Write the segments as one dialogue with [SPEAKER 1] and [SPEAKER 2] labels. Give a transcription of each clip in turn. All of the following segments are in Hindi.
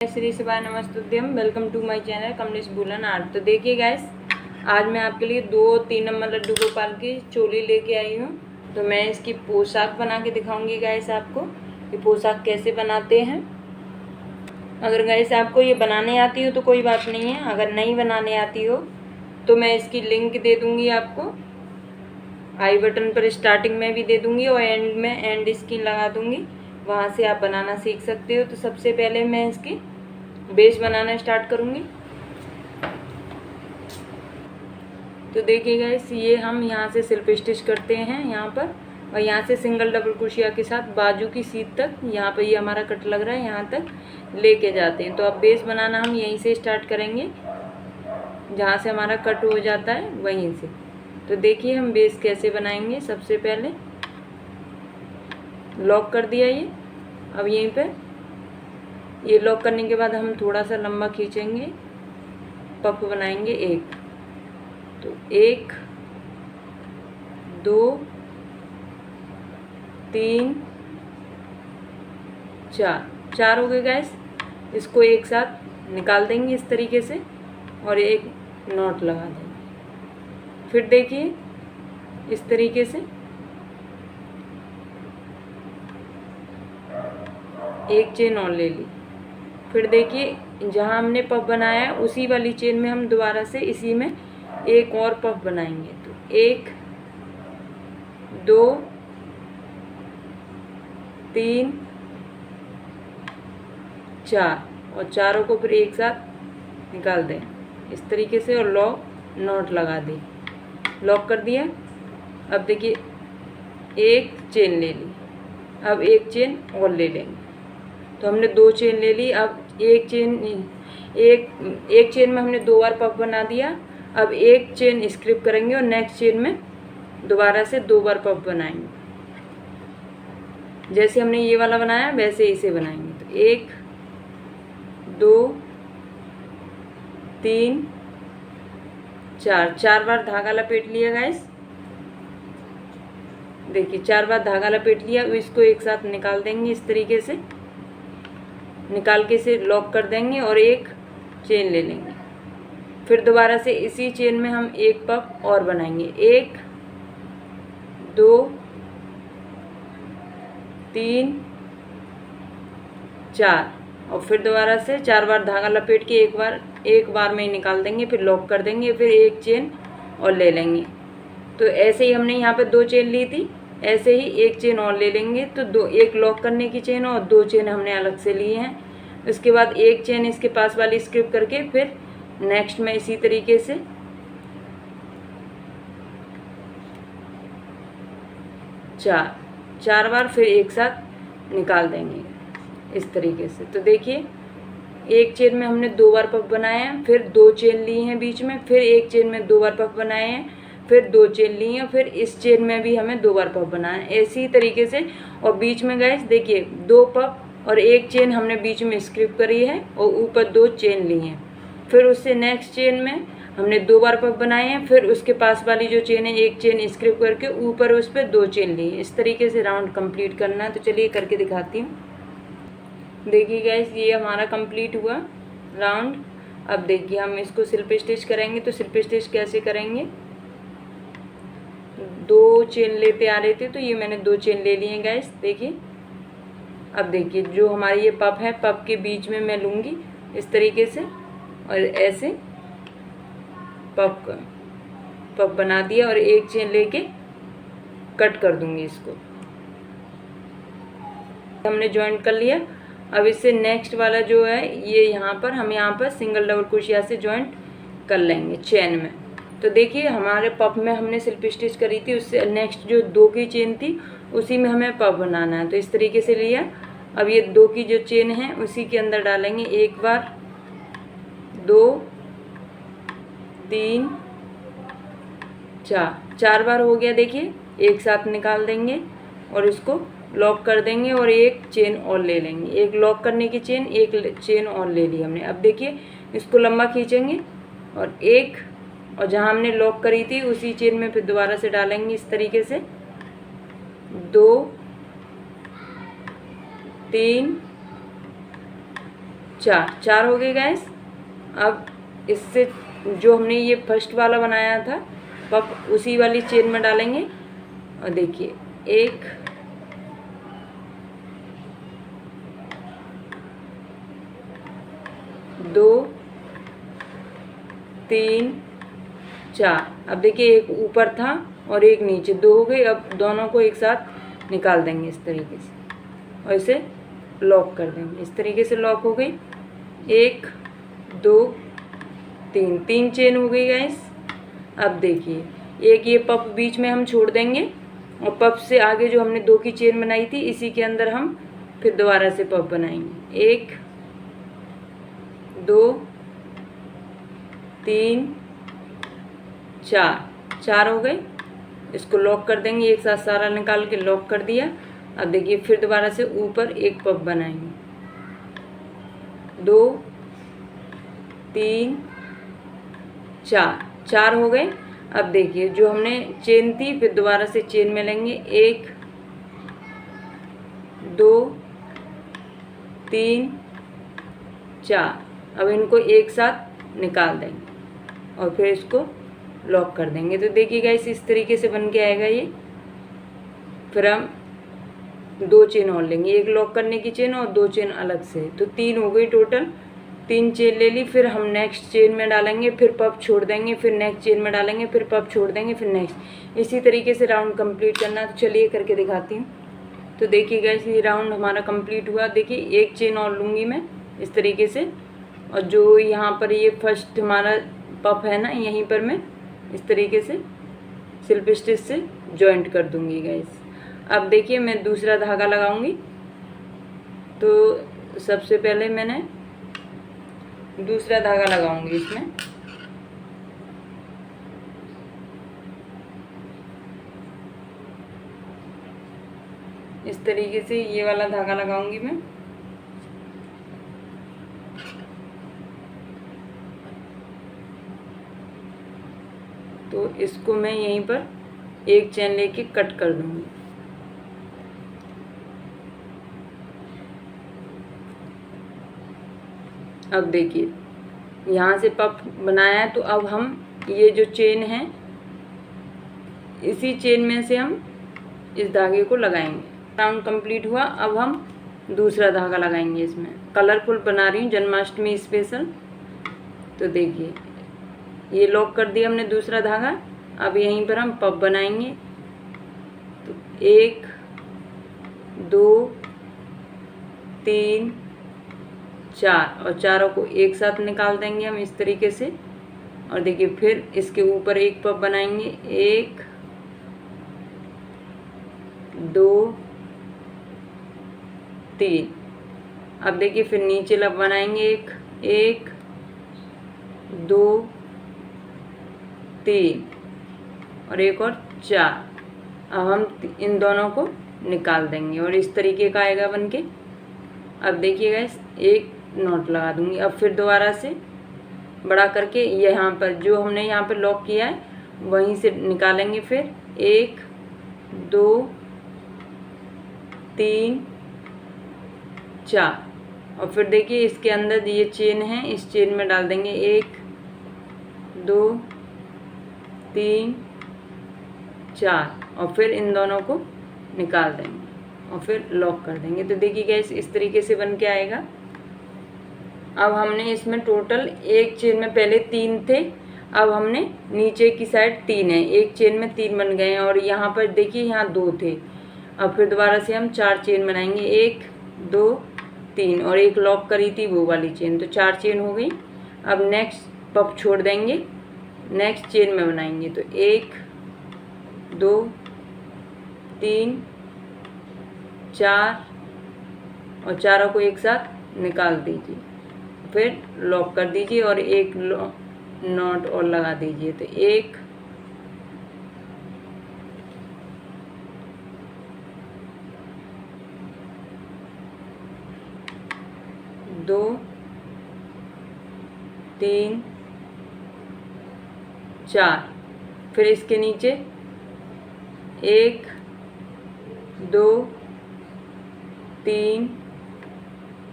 [SPEAKER 1] श्री शिवाय नमस्तुभ्यम। Welcome to my channel Kamlesh Bulan art. तो देखिए गाइस, आज मैं आपके लिए 2-3 नंबर लड्डू गोपाल की चोली लेके आई हूँ। तो मैं इसकी पोशाक बना के दिखाऊंगी गाइस आपको, ये पोशाक कैसे बनाते हैं। अगर गाइस आपको ये बनाने आती हो तो कोई बात नहीं है, अगर नहीं बनाने आती हो तो मैं इसकी लिंक दे दूँगी आपको, आई बटन पर स्टार्टिंग में भी दे दूँगी और एंड में एंड स्क्रीन लगा दूँगी, वहाँ से आप बनाना सीख सकते हो। तो सबसे पहले मैं इसकी बेस बनाना स्टार्ट करूँगी। तो देखिए गाइस, ये हम यहाँ से सिल्प स्टिच करते हैं यहाँ पर, और यहाँ से सिंगल डबल क्रोशिया के साथ बाजू की सीध तक, यहाँ पर ये हमारा कट लग रहा है, यहाँ तक लेके जाते हैं। तो अब बेस बनाना हम यहीं से स्टार्ट करेंगे, जहाँ से हमारा कट हो जाता है वहीं से। तो देखिए हम बेस कैसे बनाएंगे। सबसे पहले लॉक कर दिया ये, अब यहीं पे ये लॉक करने के बाद हम थोड़ा सा लंबा खींचेंगे, पफ बनाएंगे एक। तो 1 2 3 4 हो गए गाइस। इसको एक साथ निकाल देंगे इस तरीके से और एक नॉट लगा देंगे। फिर देखिए इस तरीके से एक चेन और ले ली। फिर देखिए जहाँ हमने पफ बनाया है उसी वाली चेन में हम दोबारा से इसी में एक और पफ बनाएंगे। तो 1 2 3 4 और चारों को फिर एक साथ निकाल दें इस तरीके से और नॉट लगा दें। लॉक कर दिया। अब देखिए एक चेन ले ली, अब एक चेन और ले लेंगे। तो हमने 2 चेन ले ली। अब एक चेन में हमने 2 बार पफ बना दिया। अब एक चेन स्किप करेंगे और नेक्स्ट चेन में दोबारा से 2 बार पफ बनाएंगे। जैसे हमने ये वाला बनाया वैसे इसे बनाएंगे। तो 1 2 3 4 बार धागा लपेट लिया गाइस। देखिए 4 बार धागा लपेट लिया। इसको एक साथ निकाल देंगे इस तरीके से, निकाल के इसे लॉक कर देंगे और एक चेन ले लेंगे। फिर दोबारा से इसी चेन में हम एक पफ और बनाएंगे। 1 2 3 4 और फिर दोबारा से 4 बार धागा लपेट के एक बार में ही निकाल देंगे, फिर लॉक कर देंगे, फिर एक चेन और ले लेंगे। तो ऐसे ही हमने यहाँ पे 2 चेन ली थी, ऐसे ही एक चेन और ले लेंगे। तो एक लॉक करने की चेन और 2 चेन हमने अलग से ली हैं। उसके बाद एक चेन इसके पास वाली स्किप करके फिर नेक्स्ट में इसी तरीके से 4 बार फिर एक साथ निकाल देंगे इस तरीके से। तो देखिए एक चेन में हमने 2 बार पफ बनाए हैं, फिर 2 चेन ली हैं बीच में, फिर एक चेन में 2 बार पफ बनाए हैं, फिर 2 चेन ली हैं, फिर इस चेन में भी हमें 2 बार पफ बनाए हैं इसी तरीके से। और बीच में गाइस देखिए 2 पफ और एक चेन हमने बीच में स्किप करी है और ऊपर 2 चेन ली हैं। फिर उससे नेक्स्ट चेन में हमने 2 बार पफ बनाए हैं, फिर उसके पास वाली जो चेन है एक चेन स्किप करके ऊपर उस पर 2 चेन ली है। इस तरीके से राउंड कंप्लीट करना है। तो चलिए करके दिखाती हूँ। देखिए गाइस, ये हमारा कंप्लीट हुआ राउंड। अब देखिए हम इसको सिल्प स्टिच करेंगे। तो सिल्प स्टिच कैसे करेंगे, 2 चेन लेते आ रहे थे तो ये मैंने 2 चेन ले लिए हैं गाइस। देखिए अब देखिए जो हमारी ये पफ है, पफ के बीच में मैं लूँगी इस तरीके से और ऐसे पफ बना दिया और एक चेन लेके कट कर दूँगी इसको। हमने जॉइंट कर लिया। अब इससे नेक्स्ट वाला जो है ये यहाँ पर सिंगल डबल क्रोशिया से जॉइंट कर लेंगे चेन में। तो देखिए हमारे पफ में हमने सिल्प स्टिच करी थी, उससे नेक्स्ट जो 2 की चेन थी उसी में हमें पफ बनाना है। तो इस तरीके से लिया। अब ये 2 की जो चेन है उसी के अंदर डालेंगे। 1 बार 2 3 4 बार हो गया। देखिए एक साथ निकाल देंगे और इसको लॉक कर देंगे और एक चेन और ले लेंगे। एक लॉक करने की चेन, एक चेन और ले ली हमने। अब देखिए इसको लंबा खींचेंगे और जहाँ हमने लॉक करी थी उसी चेन में फिर दोबारा से डालेंगे इस तरीके से। 2 3 चार हो गए गैस। अब इससे जो हमने ये फर्स्ट वाला बनाया था पफ, उसी वाली चेन में डालेंगे और देखिए 1 2 3 4। अब देखिए एक ऊपर था और एक नीचे, 2 हो गए। अब दोनों को एक साथ निकाल देंगे इस तरीके से और इसे लॉक कर देंगे। इस तरीके से लॉक हो गई। 1 2 3, 3 चेन हो गई गाइस। अब देखिए एक ये पफ बीच में हम छोड़ देंगे और पफ से आगे जो हमने 2 की चेन बनाई थी इसी के अंदर हम फिर दोबारा से पफ बनाएंगे। 1 2 3 4 हो गए। इसको लॉक कर देंगे, एक साथ सारा निकाल के लॉक कर दिया। अब देखिए फिर दोबारा से ऊपर एक पफ बनाएंगे। 2 3 4 हो गए। अब देखिए जो हमने चेन थी फिर दोबारा से चेन में लेंगे। 1 2 3 4। अब इनको एक साथ निकाल देंगे और फिर इसको लॉक कर देंगे। तो देखिए गाइस इस तरीके से बन के आएगा ये। फिर हम 2 चेन और लेंगे, एक लॉक करने की चेन और 2 चेन अलग से, तो 3 हो गई टोटल। 3 चेन ले ली, फिर हम नेक्स्ट चेन में डालेंगे, फिर पफ छोड़ देंगे, फिर नेक्स्ट चेन में डालेंगे, फिर पफ छोड़ देंगे, फिर नेक्स्ट। इसी तरीके से राउंड कंप्लीट करना। तो चलिए करके दिखाती हूँ। तो देखिए गाइस ये राउंड हमारा कंप्लीट हुआ। देखिए एक चेन और लूँगी मैं इस तरीके से, और जो यहाँ पर ये फर्स्ट हमारा पफ है ना, यहीं पर मैं इस तरीके से स्लिप स्टिच से जॉइंट कर दूँगी गाइस। अब देखिए मैं दूसरा धागा लगाऊंगी। तो सबसे पहले मैंने दूसरा धागा लगाऊंगी इसमें। इस तरीके से ये वाला धागा लगाऊंगी मैं। तो इसको मैं यहीं पर एक चेन लेके कट कर दूंगी। अब देखिए यहाँ से पफ बनाया है, तो अब हम ये जो चेन है इसी चेन में से हम इस धागे को लगाएंगे। राउंड कंप्लीट हुआ। अब हम दूसरा धागा लगाएंगे इसमें। कलरफुल बना रही हूँ जन्माष्टमी स्पेशल। तो देखिए ये लॉक कर दिया हमने दूसरा धागा। अब यहीं पर हम पफ बनाएंगे। तो 1 2 3 4 और चारों को एक साथ निकाल देंगे हम इस तरीके से। और देखिए फिर इसके ऊपर एक पफ बनाएंगे। 1 2 3। अब देखिए फिर नीचे लब बनाएंगे। 1 2 3 और एक और 4। अब हम इन दोनों को निकाल देंगे और इस तरीके का आएगा बनके। अब देखिए गाइस एक नॉट लगा दूंगी। अब फिर दोबारा से बड़ा करके यहाँ पर जो हमने यहाँ पर लॉक किया है वहीं से निकालेंगे। फिर 1 2 3 4 और फिर देखिए इसके अंदर ये चेन है, इस चेन में डाल देंगे। 1 2 3 4 और फिर इन दोनों को निकाल देंगे और फिर लॉक कर देंगे। तो देखिए गाइस इस तरीके से बन के आएगा। अब हमने इसमें टोटल एक चेन में पहले 3 थे, अब हमने नीचे की साइड 3 है, एक चेन में 3 बन गए हैं। और यहाँ पर देखिए यहाँ 2 थे। अब फिर दोबारा से हम 4 चेन बनाएंगे। 1 2 3 और एक लॉक करी थी वो वाली चेन, तो 4 चेन हो गई। अब नेक्स्ट पफ छोड़ देंगे, नेक्स्ट चेन में बनाएंगे। तो 1 2 3 4 और चारों को एक साथ निकाल दीजिए, फिर लॉक कर दीजिए और एक नॉट और लगा दीजिए। तो 1 2 3 4 फिर इसके नीचे 1 2 3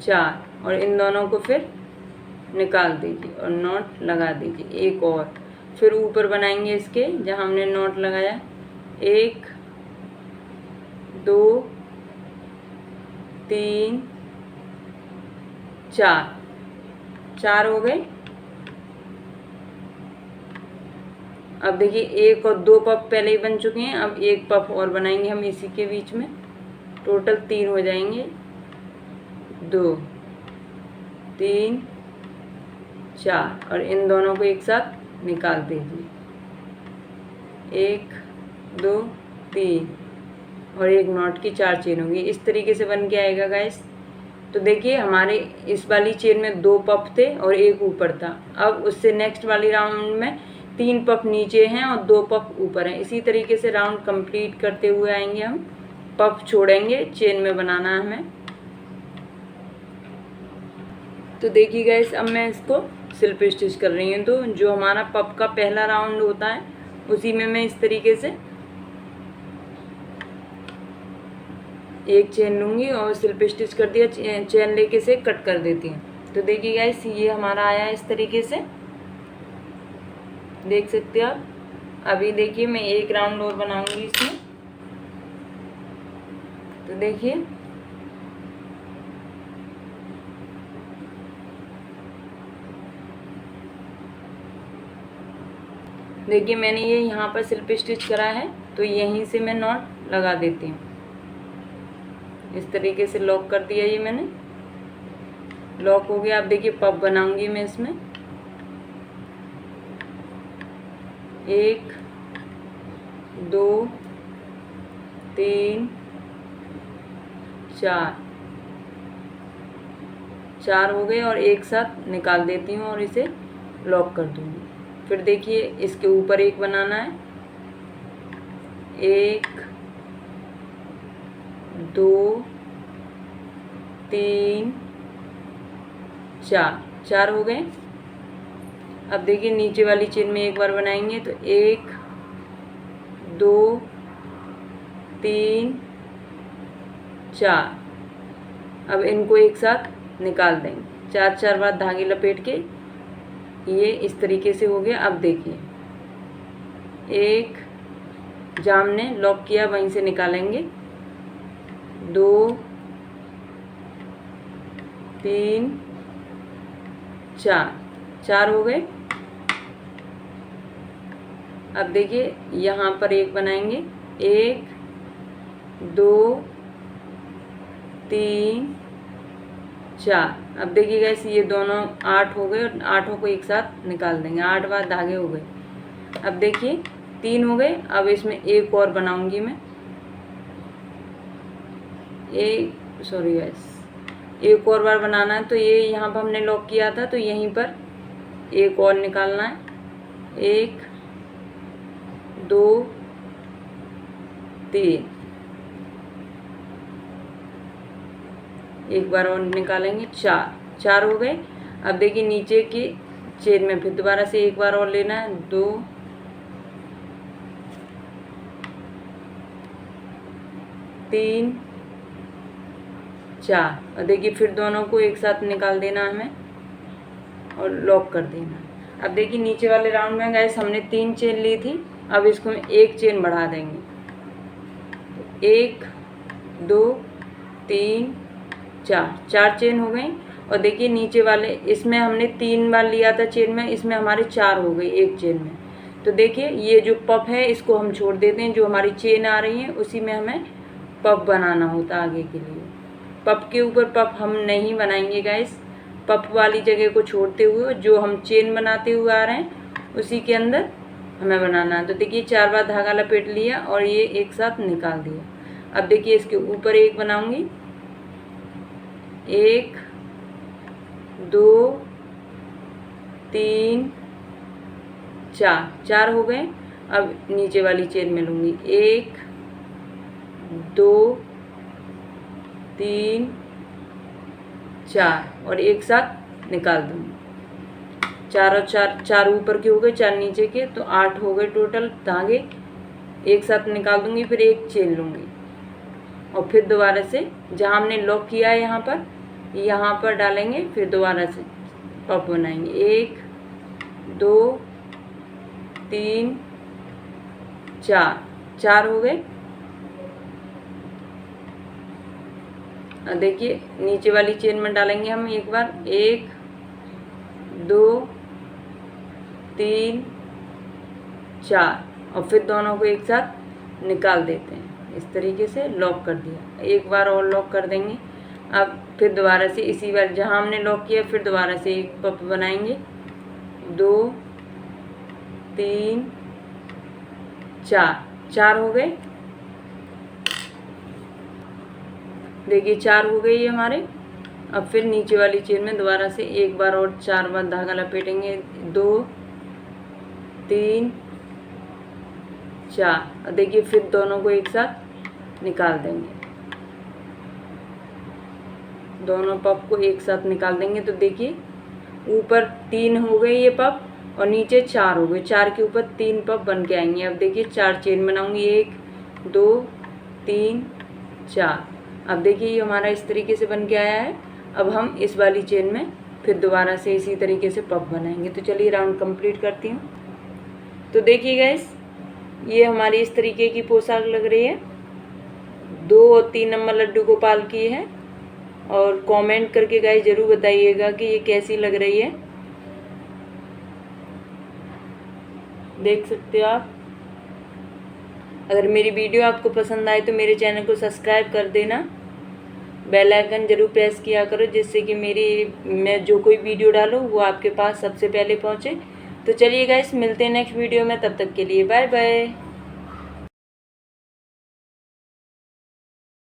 [SPEAKER 1] 4 और इन दोनों को फिर निकाल दीजिए और नॉट लगा दीजिए। एक और फिर ऊपर बनाएंगे इसके जहाँ हमने नॉट लगाया। 1 2 3 4 हो गए। अब देखिए 1 और 2 पफ पहले ही बन चुके हैं, अब 1 पफ और बनाएंगे हम इसी के बीच में, टोटल 3 हो जाएंगे। 2 3 4 और इन दोनों को एक साथ निकाल दीजिए। 1 2 3 और एक नॉट की 4 चेन होगी। इस तरीके से बन के आएगा गाइस। तो देखिए हमारे इस वाली चेन में 2 पफ थे और 1 ऊपर था। अब उससे नेक्स्ट वाली राउंड में 3 पफ नीचे हैं और 2 पफ ऊपर हैं। इसी तरीके से राउंड कंप्लीट करते हुए आएंगे हम। पफ छोड़ेंगे, चेन में बनाना है हमें। तो देखिए गाइस अब मैं इसको स्लिप स्टिच कर रही हूँ। तो जो हमारा पफ का पहला राउंड होता है उसी में मैं इस तरीके से एक चेन लूँगी और स्लिप स्टिच कर दिया, चेन लेके से कट कर देती हूँ। तो देखिए गाइस ये हमारा आया इस तरीके से, देख सकते हो आप। अभी देखिए मैं एक राउंड और बनाऊंगी इसमें। तो देखिए मैंने ये यहाँ पर स्लिप स्टिच करा है, तो यहीं से मैं नॉट लगा देती हूँ। इस तरीके से लॉक कर दिया, ये मैंने लॉक हो गया। अब देखिए पफ बनाऊंगी मैं इसमें। 1 2 3 4 हो गए और एक साथ निकाल देती हूँ और इसे लॉक कर दूँगी। फिर देखिए इसके ऊपर एक बनाना है। 1 2 3 4 हो गए। अब देखिए नीचे वाली चेन में एक बार बनाएंगे। तो 1 2 3 4। अब इनको एक साथ निकाल देंगे। 4 बार धागे लपेट के ये इस तरीके से हो गया। अब देखिए एक जहाँ हमने लॉक किया वहीं से निकालेंगे। 2 3 4 हो गए। अब देखिए यहाँ पर एक बनाएंगे। 1 2 3 4। अब देखिए गाइस ये दोनों 8 हो गए और 8 को एक साथ निकाल देंगे। 8 बार धागे हो गए। अब देखिए 3 हो गए। अब इसमें एक और बनाऊंगी मैं। एक और बार बनाना है। तो ये यहाँ पर हमने लॉक किया था, तो यहीं पर एक और निकालना है। 1 2 3। एक बार और निकालेंगे। 4 हो गए। अब देखिए नीचे की चेन में फिर दोबारा से एक बार और लेना है। 2 3 4। और देखिए फिर दोनों को एक साथ निकाल देना हमें और लॉक कर देना। अब देखिए नीचे वाले राउंड में गाइस हमने 3 चेन ली थी। अब इसको एक चेन बढ़ा देंगे। 1 2 3 4 चेन हो गई। और देखिए नीचे वाले इसमें हमने 3 बार लिया था चेन में, इसमें हमारे 4 हो गई एक चेन में। तो देखिए ये जो पफ है इसको हम छोड़ देते हैं। जो हमारी चेन आ रही है उसी में हमें पफ बनाना होता आगे के लिए। पफ के ऊपर पफ हम नहीं बनाएंगे गाइस। पफ वाली जगह को छोड़ते हुए जो हम चेन बनाते हुए आ रहे हैं उसी के अंदर हमें बनाना है। तो देखिए 4 बार धागा लपेट लिया और ये एक साथ निकाल दिया। अब देखिए इसके ऊपर एक बनाऊंगी। 1 2 3 4 हो गए। अब नीचे वाली चेन में लूँगी। 1 2 3 4 और एक साथ निकाल दूँगी। 4 और 4 ऊपर के हो गए, 4 नीचे के, तो 8 हो गए टोटल धागे। एक साथ निकाल दूँगी, फिर एक चेन लूँगी और फिर दोबारा से जहाँ हमने लॉक किया है यहाँ पर यहाँ पर डालेंगे, फिर दोबारा से पफ बनाएंगे। 1 2 3 4 हो गए। देखिए नीचे वाली चेन में डालेंगे हम एक बार, 1 2 3 4 और फिर दोनों को एक साथ निकाल देते हैं। इस तरीके से लॉक कर दिया। एक बार और लॉक कर देंगे। अब फिर दोबारा से इसी बार जहाँ हमने लॉक किया फिर दोबारा से एक पफ बनाएंगे। 2 3 4 हो गए। देखिए 4 हो गई हमारे। अब फिर नीचे वाली चेन में दोबारा से एक बार और 4 बार धागा लपेटेंगे। 2 3 4 और देखिए फिर दोनों को एक साथ निकाल देंगे। दोनों पफ को एक साथ निकाल देंगे तो देखिए ऊपर 3 हो गए ये पफ और नीचे 4 हो गए। 4 के ऊपर 3 पफ बन के आएंगे। अब देखिए 4 चेन बनाऊंगी, 1 2 3 4। अब देखिए ये हमारा इस तरीके से बन के आया है। अब हम इस वाली चेन में फिर दोबारा से इसी तरीके से पफ बनाएंगे। तो चलिए राउंड कंप्लीट करती हूँ। तो देखिए गाइस ये हमारी इस तरीके की पोशाक लग रही है। 2 और 3 नंबर लड्डू गोपाल की है। और कमेंट करके गाइस ज़रूर बताइएगा कि ये कैसी लग रही है। देख सकते हो आप। अगर मेरी वीडियो आपको पसंद आए तो मेरे चैनल को सब्सक्राइब कर देना, बेल आइकन जरूर प्रेस किया करो जिससे कि मैं जो कोई वीडियो डालूँ वो आपके पास सबसे पहले पहुँचे। तो चलिए गाइस मिलते हैं नेक्स्ट वीडियो में, तब तक के लिए बाय बाय।